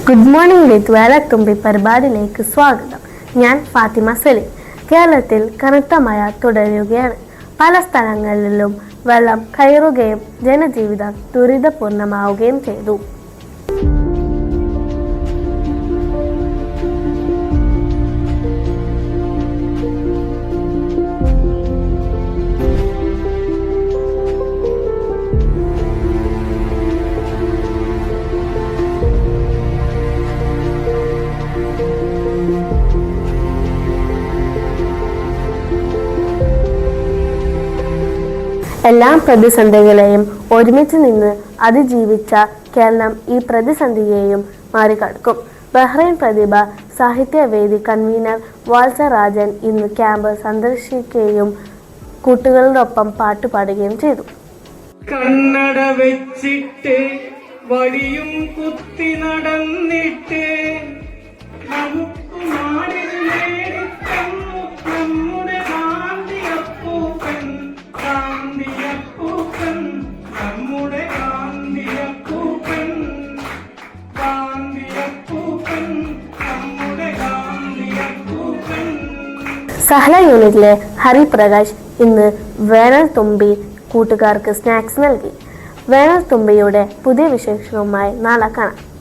Good morning വിത്ത് വേലത്തുമ്പി പരിപാടിയിലേക്ക് സ്വാഗതം. ഞാൻ ഫാത്തിമ സലീം. കേരളത്തിൽ കനത്ത മഴ തുടരുകയാണ്. പല സ്ഥലങ്ങളിലും വെള്ളം കയറുകയും ജനജീവിതം ദുരിതപൂർണമാവുകയും ചെയ്തു. എല്ലാ പ്രതിസന്ധികളെയും ഒരുമിച്ച് നിന്ന് അതിജീവിച്ച കേരളം ഈ പ്രതിസന്ധിയെയും മറികടക്കും. ബഹ്റൈൻ പ്രതിഭ സാഹിത്യവേദി കൺവീനർ വാത്സരാജൻ ഇന്ന് ക്യാമ്പ് സന്ദർശിക്കുകയും കുട്ടികളോടൊപ്പം പാട്ടുപാടുകയും ചെയ്തു. കണ്ണട വെച്ചിട്ട് വടിയും കുത്തി നടന്നിട്ട് സഹല യൂണിറ്റിലെ ഹരിപ്രകാശ് ഇന്ന് വേനൽ തുമ്പി കൂട്ടുകാർക്ക് സ്നാക്സ് നൽകി. വേനൽ തുമ്പിയുടെ പുതിയ വിശേഷവുമായി നാളെ കാണാം.